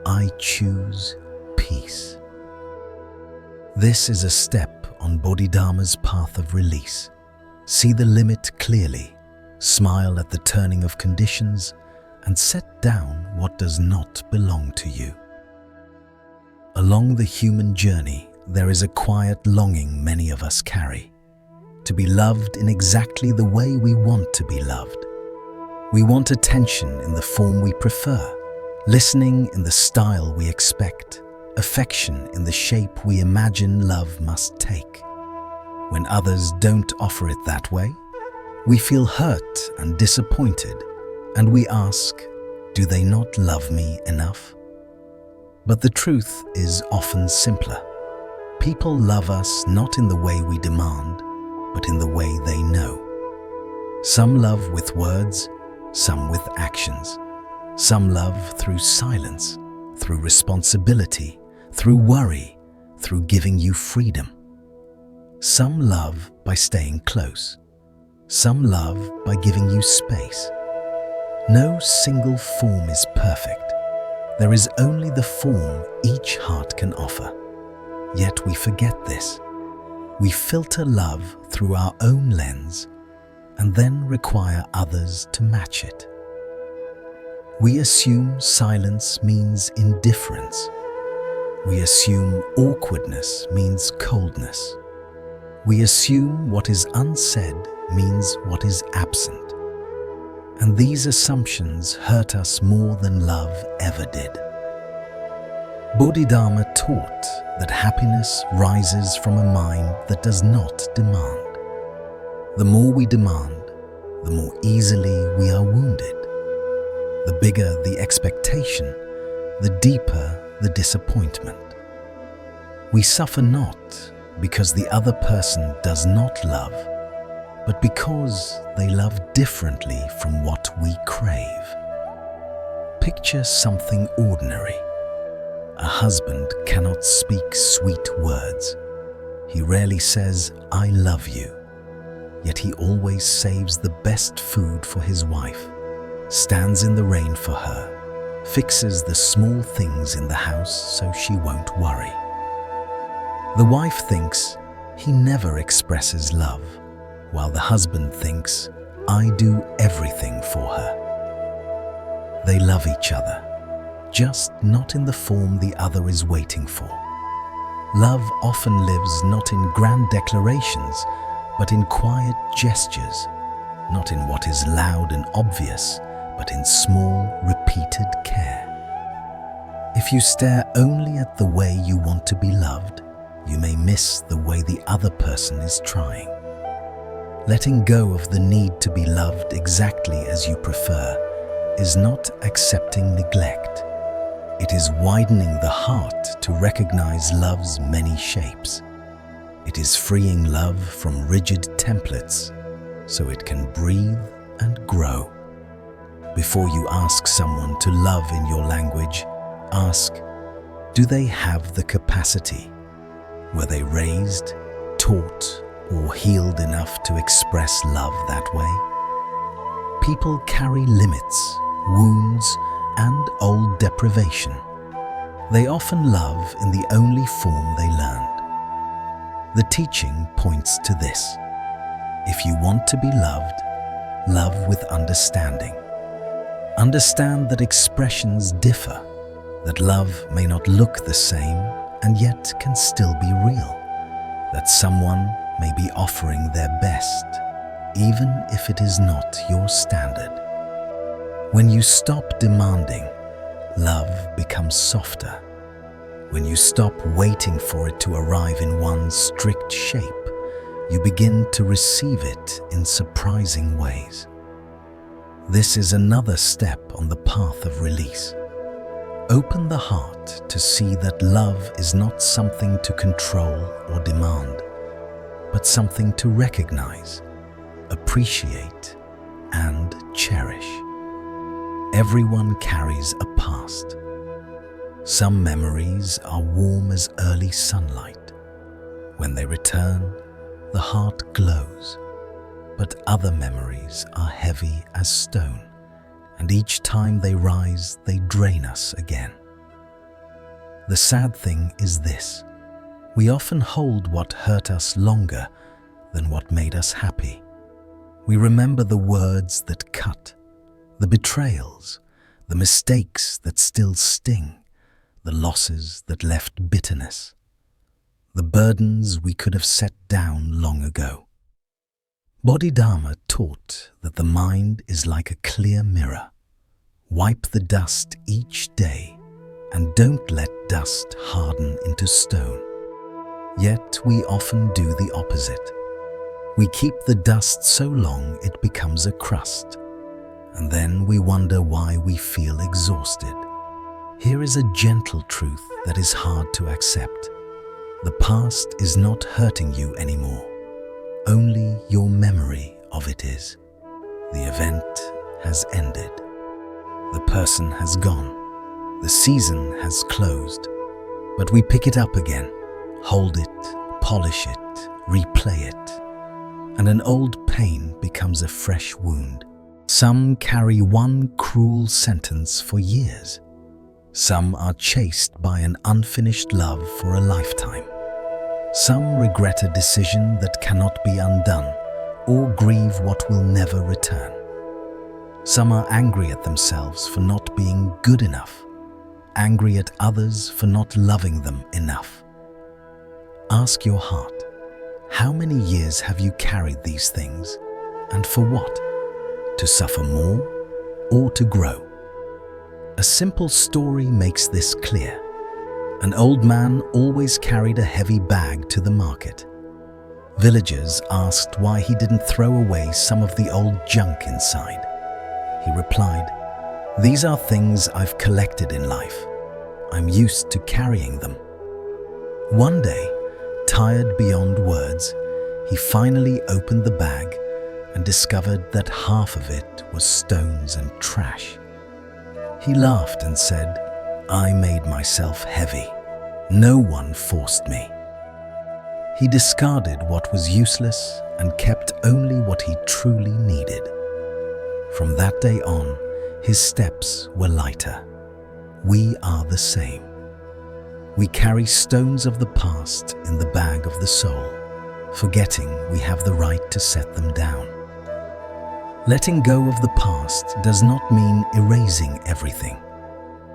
I choose peace." This is a step on Bodhidharma's path of release. See the limit clearly, smile at the turning of conditions, and set down what does not belong to you. Along the human journey, there is a quiet longing many of us carry, to be loved in exactly the way we want to be loved. We want attention in the form we prefer, listening in the style we expect, affection in the shape we imagine love must take. When others don't offer it that way, we feel hurt and disappointed, and we ask, do they not love me enough? But the truth is often simpler. People love us not in the way we demand, but in the way they know. Some love with words, some with actions. Some love through silence, through responsibility, through worry, through giving you freedom. Some love by staying close. Some love by giving you space. No single form is perfect. There is only the form each heart can offer. Yet we forget this. We filter love through our own lens and then require others to match it. We assume silence means indifference. We assume awkwardness means coldness. We assume what is unsaid means what is absent. And these assumptions hurt us more than love ever did. Bodhidharma taught that happiness rises from a mind that does not demand. The more we demand, the more easily we are wounded. The bigger the expectation, the deeper the disappointment. We suffer not because the other person does not love, but because they love differently from what we crave. Picture something ordinary. A husband cannot speak sweet words. He rarely says, "I love you." Yet he always saves the best food for his wife, stands in the rain for her, fixes the small things in the house so she won't worry. The wife thinks he never expresses love, while the husband thinks, "I do everything for her." They love each other, just not in the form the other is waiting for. Love often lives not in grand declarations, but in quiet gestures, not in what is loud and obvious, but in small, repeated care. If you stare only at the way you want to be loved, you may miss the way the other person is trying. Letting go of the need to be loved exactly as you prefer is not accepting neglect. It is widening the heart to recognize love's many shapes. It is freeing love from rigid templates so it can breathe and grow. Before you ask someone to love in your language, ask, do they have the capacity? Were they raised, taught, or healed enough to express love that way? People carry limits, wounds, and old deprivation. They often love in the only form they learned. The teaching points to this. If you want to be loved, love with understanding. Understand that expressions differ, that love may not look the same and yet can still be real, that someone may be offering their best, even if it is not your standard. When you stop demanding, love becomes softer. When you stop waiting for it to arrive in one strict shape, you begin to receive it in surprising ways. This is another step on the path of release. Open the heart to see that love is not something to control or demand, but something to recognize, appreciate, and cherish. Everyone carries a past. Some memories are warm as early sunlight. When they return, the heart glows. But other memories are heavy as stone, and each time they rise, they drain us again. The sad thing is this: we often hold what hurt us longer than what made us happy. We remember the words that cut, the betrayals, the mistakes that still sting, the losses that left bitterness, the burdens we could have set down long ago. Bodhidharma taught that the mind is like a clear mirror. Wipe the dust each day and don't let dust harden into stone. Yet we often do the opposite. We keep the dust so long it becomes a crust, and then we wonder why we feel exhausted. Here is a gentle truth that is hard to accept. The past is not hurting you anymore. Only your memory of it is. The event has ended. The person has gone. The season has closed. But we pick it up again, hold it, polish it, replay it. And an old pain becomes a fresh wound. Some carry one cruel sentence for years. Some are chased by an unfinished love for a lifetime. Some regret a decision that cannot be undone or grieve what will never return. Some are angry at themselves for not being good enough, angry at others for not loving them enough. Ask your heart, how many years have you carried these things, and for what? To suffer more or to grow? A simple story makes this clear. An old man always carried a heavy bag to the market. Villagers asked why he didn't throw away some of the old junk inside. He replied, "These are things I've collected in life. I'm used to carrying them." One day, tired beyond words, he finally opened the bag and discovered that half of it was stones and trash. He laughed and said, "I made myself heavy. No one forced me." He discarded what was useless and kept only what he truly needed. From that day on, his steps were lighter. We are the same. We carry stones of the past in the bag of the soul, forgetting we have the right to set them down. Letting go of the past does not mean erasing everything.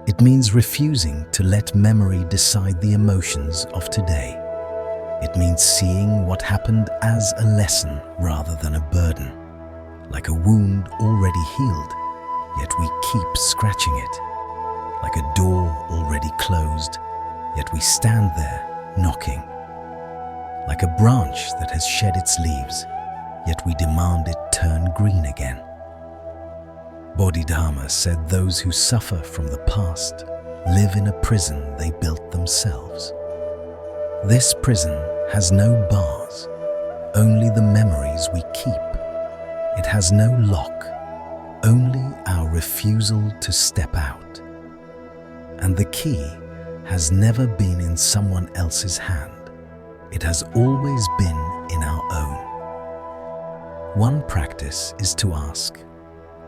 It means refusing to let memory decide the emotions of today. It means seeing what happened as a lesson rather than a burden, like a wound already healed, yet we keep scratching it, like a door already closed, yet we stand there knocking, like a branch that has shed its leaves, yet we demand it turn green again. Bodhidharma said those who suffer from the past live in a prison they built themselves. This prison has no bars, only the memories we keep. It has no lock, only our refusal to step out. And the key has never been in someone else's hand. It has always been in our own. One practice is to ask,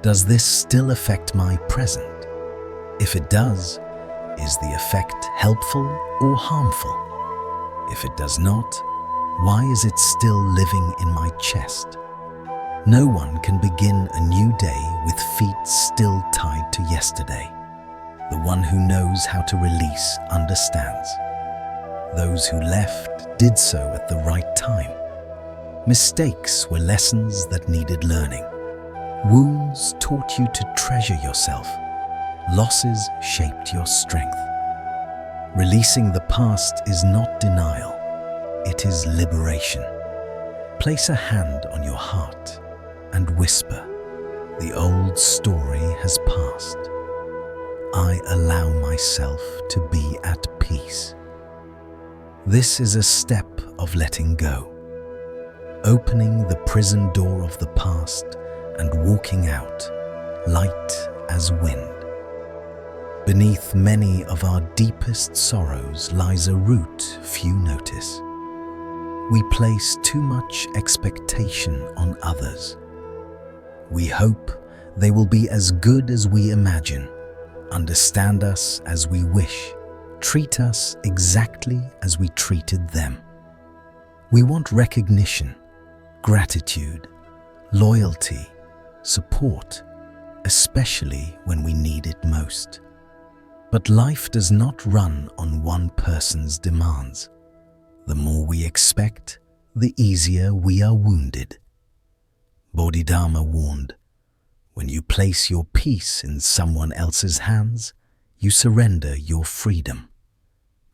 does this still affect my present? If it does, is the effect helpful or harmful? If it does not, why is it still living in my chest? No one can begin a new day with feet still tied to yesterday. The one who knows how to release understands. Those who left did so at the right time. Mistakes were lessons that needed learning. Wounds taught you to treasure yourself. Losses shaped your strength. Releasing the past is not denial. It is liberation. Place a hand on your heart and whisper, "The old story has passed. I allow myself to be at peace." This is a step of letting go, opening the prison door of the past and walking out, light as wind. Beneath many of our deepest sorrows lies a root few notice. We place too much expectation on others. We hope they will be as good as we imagine, understand us as we wish, treat us exactly as we treated them. We want recognition, gratitude, loyalty, support, especially when we need it most. But life does not run on one person's demands. The more we expect, the easier we are wounded. Bodhidharma warned, when you place your peace in someone else's hands, you surrender your freedom.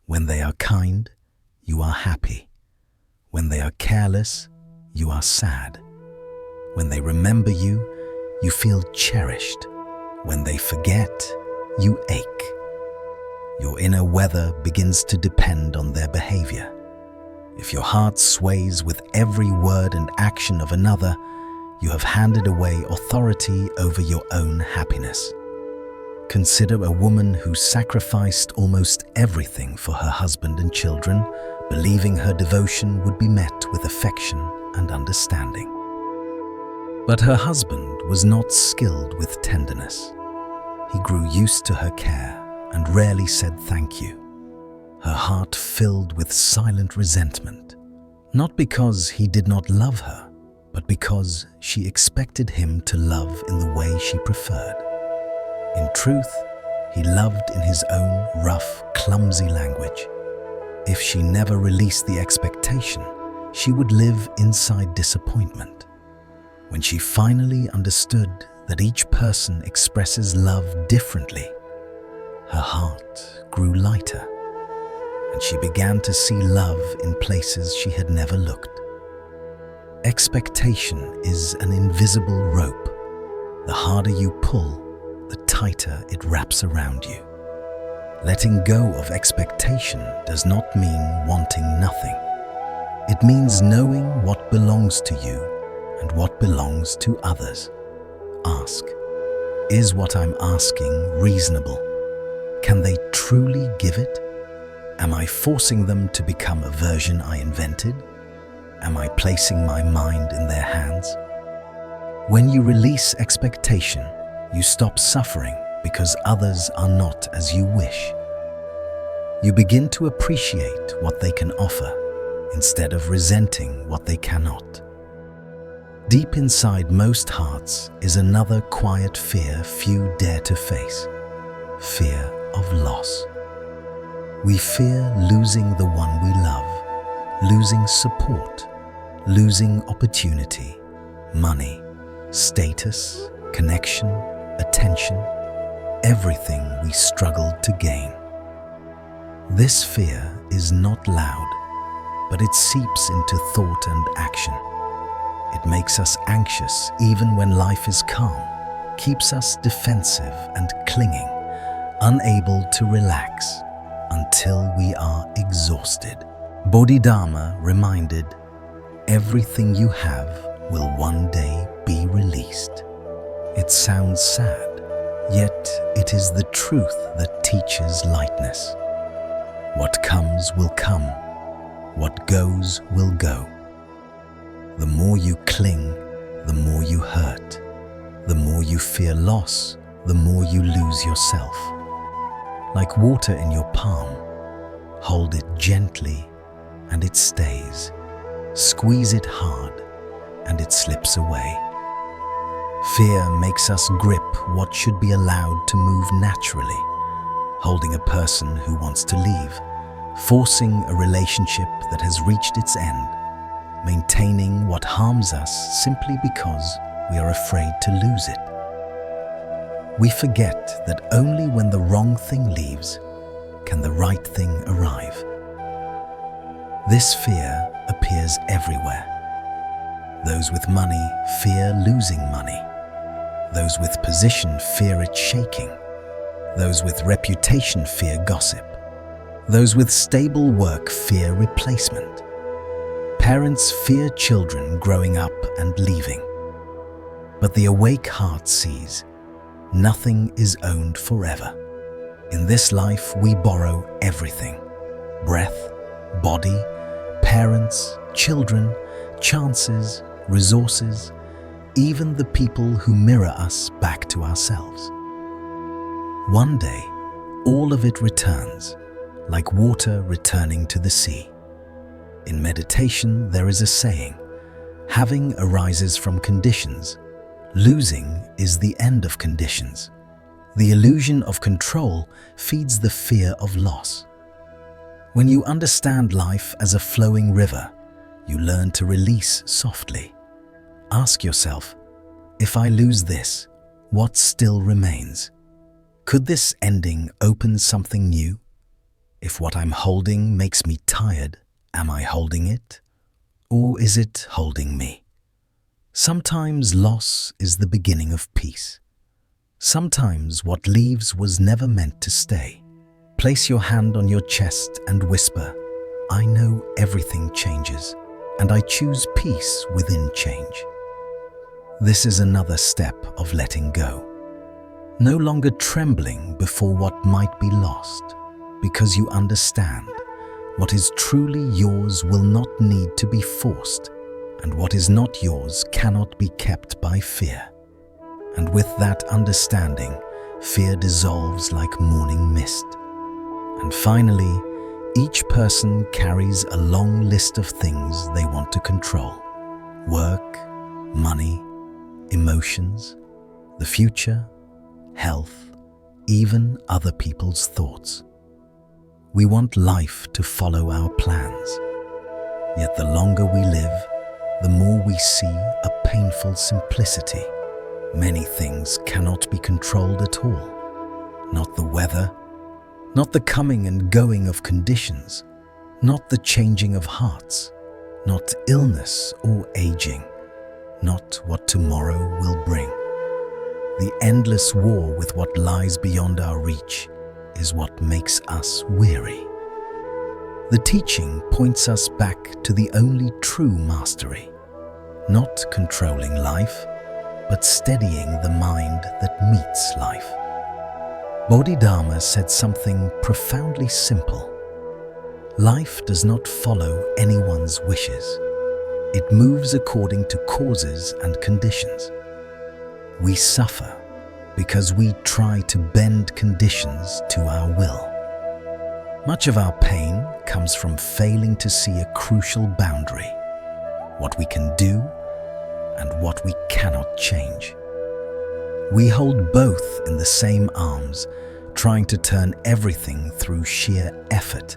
When they are kind, you are happy. When they are careless, you are sad. When they remember you, you feel cherished. When they forget, you ache. Your inner weather begins to depend on their behavior. If your heart sways with every word and action of another, you have handed away authority over your own happiness. Consider a woman who sacrificed almost everything for her husband and children, believing her devotion would be met with affection and understanding. But her husband was not skilled with tenderness. He grew used to her care and rarely said thank you. Her heart filled with silent resentment, not because he did not love her, but because she expected him to love in the way she preferred. In truth, he loved in his own rough, clumsy language. If she never released the expectation, she would live inside disappointment. When she finally understood that each person expresses love differently, her heart grew lighter. and she began to see love in places she had never looked. Expectation is an invisible rope. The harder you pull, the tighter it wraps around you. Letting go of expectation does not mean wanting nothing. It means knowing what belongs to you and what belongs to others. Ask, is what I'm asking reasonable? Can they truly give it? Am I forcing them to become a version I invented? Am I placing my mind in their hands? When you release expectation, you stop suffering because others are not as you wish. You begin to appreciate what they can offer instead of resenting what they cannot. Deep inside most hearts is another quiet fear few dare to face: fear of loss. We fear losing the one we love, losing support, losing opportunity, money, status, connection, attention, everything we struggled to gain. This fear is not loud, but it seeps into thought and action. It makes us anxious even when life is calm, keeps us defensive and clinging, unable to relax until we are exhausted. Bodhidharma reminded, everything you have will one day be released. It sounds sad, yet it is the truth that teaches lightness. What comes will come, what goes will go. The more you cling, the more you hurt. The more you fear loss, the more you lose yourself. Like water in your palm, hold it gently and it stays. Squeeze it hard and it slips away. Fear makes us grip what should be allowed to move naturally, holding a person who wants to leave, forcing a relationship that has reached its end, maintaining what harms us simply because we are afraid to lose it. We forget that only when the wrong thing leaves can the right thing arrive. This fear appears everywhere. Those with money fear losing money. Those with position fear it shaking. Those with reputation fear gossip. Those with stable work fear replacement. Parents fear children growing up and leaving. But the awake heart sees, nothing is owned forever. In this life we borrow everything: breath, body, parents, children, chances, resources, even the people who mirror us back to ourselves. One day, all of it returns, like water returning to the sea. In meditation, there is a saying, having arises from conditions, losing is the end of conditions. The illusion of control feeds the fear of loss. When you understand life as a flowing river, you learn to release softly. Ask yourself, if I lose this, what still remains? Could this ending open something new? If what I'm holding makes me tired, am I holding it? Or is it holding me? Sometimes loss is the beginning of peace. Sometimes what leaves was never meant to stay. Place your hand on your chest and whisper, I know everything changes, and I choose peace within change. This is another step of letting go. No longer trembling before what might be lost, because you understand what is truly yours will not need to be forced, and what is not yours cannot be kept by fear. And with that understanding, fear dissolves like morning mist. And finally, each person carries a long list of things they want to control: work, money, emotions, the future, health, even other people's thoughts. We want life to follow our plans. Yet the longer we live, the more we see a painful simplicity. Many things cannot be controlled at all. Not the weather, Not the coming and going of conditions, not the changing of hearts, not illness or aging, not what tomorrow will bring. The endless war with what lies beyond our reach is what makes us weary. The teaching points us back to the only true mastery, not controlling life, but steadying the mind that meets life. Bodhidharma said something profoundly simple. Life does not follow anyone's wishes. It moves according to causes and conditions. We suffer because we try to bend conditions to our will. Much of our pain comes from failing to see a crucial boundary, what we can do and what we cannot change. We hold both in the same arms, trying to turn everything through sheer effort,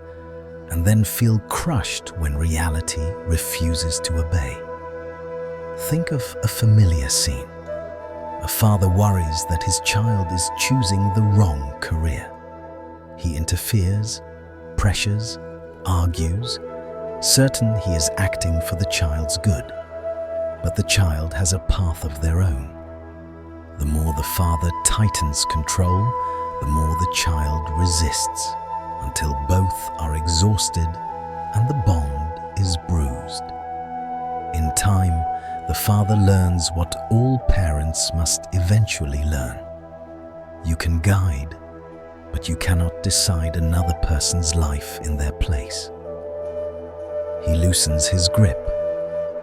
and then feel crushed when reality refuses to obey. Think of a familiar scene. A father worries that his child is choosing the wrong career. He interferes, pressures, argues, certain he is acting for the child's good. But the child has a path of their own. The more the father tightens control, the more the child resists, until both are exhausted and the bond is bruised. In time, the father learns what all parents must eventually learn. You can guide, but you cannot decide another person's life in their place. He loosens his grip,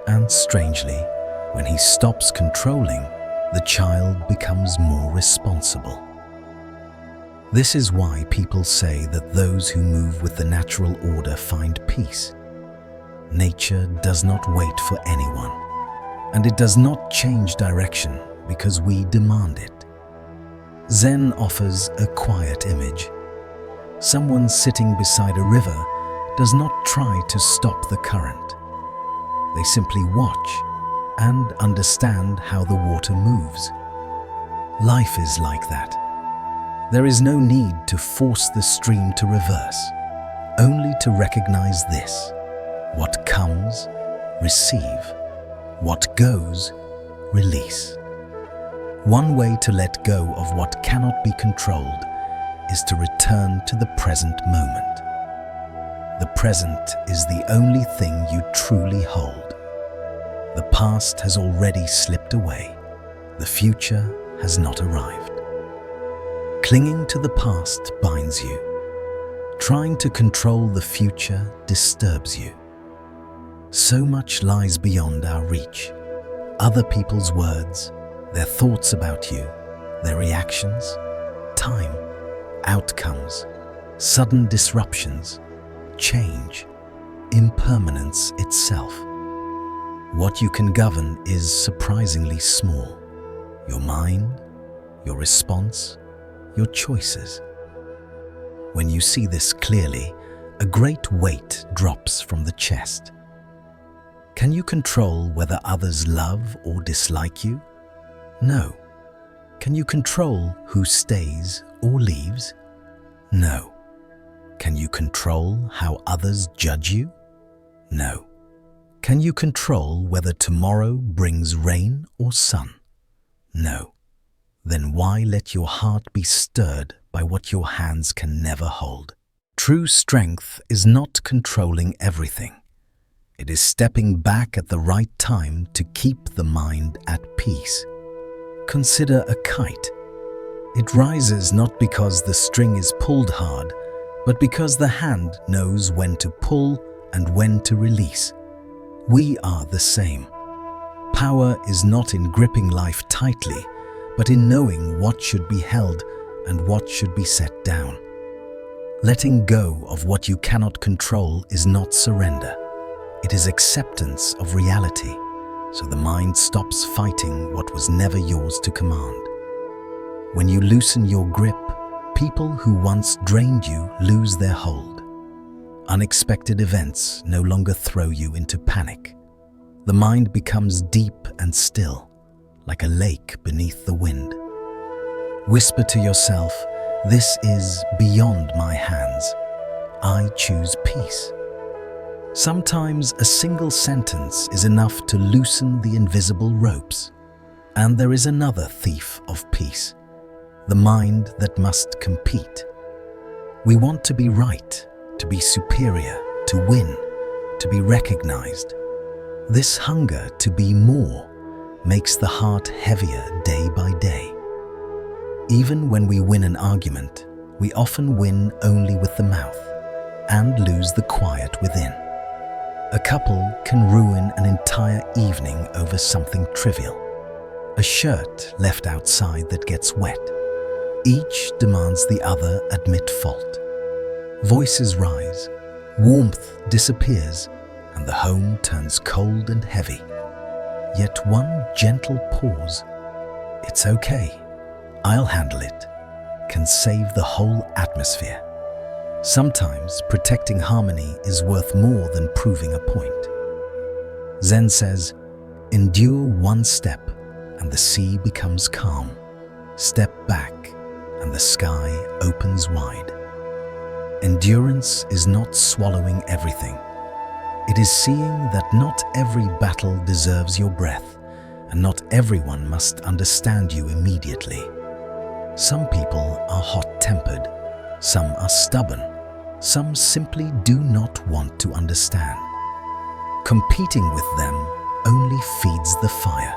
and strangely, when he stops controlling, the child becomes more responsible. This is why people say that those who move with the natural order find peace. Nature does not wait for anyone, and it does not change direction because we demand it. Zen offers a quiet image. Someone sitting beside a river does not try to stop the current. They simply watch and understand how the water moves. Life is like that. There is no need to force the stream to reverse, only to recognize this: what comes, receive; what goes, release. One way to let go of what cannot be controlled is to return to the present moment. The present is the only thing you truly hold. The past has already slipped away. The future has not arrived. Clinging to the past binds you. Trying to control the future disturbs you. So much lies beyond our reach. Other people's words, their thoughts about you, their reactions, time, outcomes, sudden disruptions, change, impermanence itself. What you can govern is surprisingly small. Your mind, your response, your choices. When you see this clearly, a great weight drops from the chest. Can you control whether others love or dislike you? No. Can you control who stays or leaves? No. Can you control how others judge you? No. Can you control whether tomorrow brings rain or sun? No. Then why let your heart be stirred by what your hands can never hold? True strength is not controlling everything. It is stepping back at the right time to keep the mind at peace. Consider a kite. It rises not because the string is pulled hard, but because the hand knows when to pull and when to release. We are the same. Power is not in gripping life tightly, but in knowing what should be held and what should be set down. Letting go of what you cannot control is not surrender. It is acceptance of reality, so the mind stops fighting what was never yours to command. When you loosen your grip, people who once drained you lose their hold. Unexpected events no longer throw you into panic. The mind becomes deep and still, like a lake beneath the wind. Whisper to yourself, This is beyond my hands. I choose peace. Sometimes a single sentence is enough to loosen the invisible ropes. And there is another thief of peace, the mind that must compete. We want to be right, to be superior, to win, to be recognized. This hunger to be more makes the heart heavier day by day. Even when we win an argument, we often win only with the mouth and lose the quiet within. A couple can ruin an entire evening over something trivial. A shirt left outside that gets wet. Each demands the other admit fault. Voices rise, warmth disappears, and the home turns cold and heavy. Yet one gentle pause, "It's okay, I'll handle it," can save the whole atmosphere. Sometimes protecting harmony is worth more than proving a point. Zen says, "Endure one step and the sea becomes calm. Step back and the sky opens wide." Endurance is not swallowing everything. It is seeing that not every battle deserves your breath, and not everyone must understand you immediately. Some people are hot-tempered, some are stubborn, some simply do not want to understand. Competing with them only feeds the fire.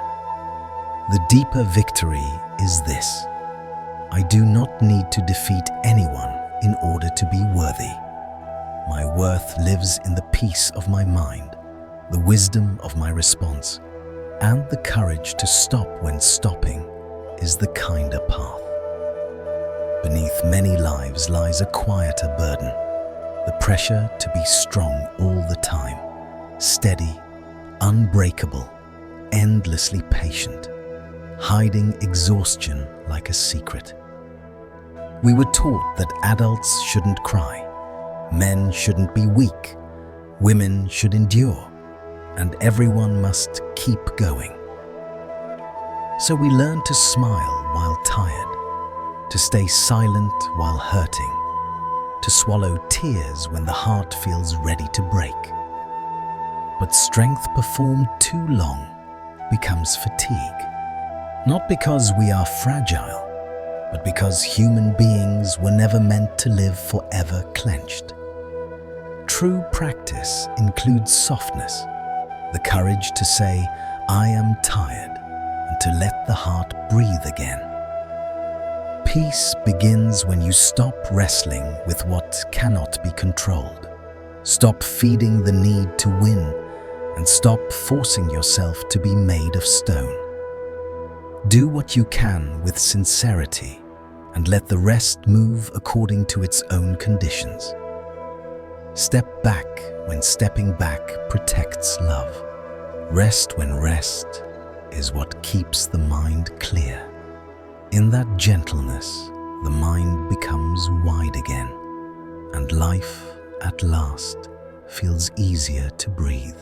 The deeper victory is this: I do not need to defeat anyone in order to be worthy. My worth lives in the peace of my mind, the wisdom of my response, and the courage to stop when stopping is the kinder path. Beneath many lives lies a quieter burden, the pressure to be strong all the time, steady, unbreakable, endlessly patient, hiding exhaustion like a secret. We were taught that adults shouldn't cry, men shouldn't be weak, women should endure, and everyone must keep going. So we learn to smile while tired, to stay silent while hurting, to swallow tears when the heart feels ready to break. But strength performed too long becomes fatigue, not because we are fragile, but because human beings were never meant to live forever clenched. True practice includes softness, the courage to say, "I am tired," and to let the heart breathe again. Peace begins when you stop wrestling with what cannot be controlled. Stop feeding the need to win, and stop forcing yourself to be made of stone. Do what you can with sincerity, and let the rest move according to its own conditions. Step back when stepping back protects love. Rest when rest is what keeps the mind clear. In that gentleness, the mind becomes wide again, and life, at last, feels easier to breathe.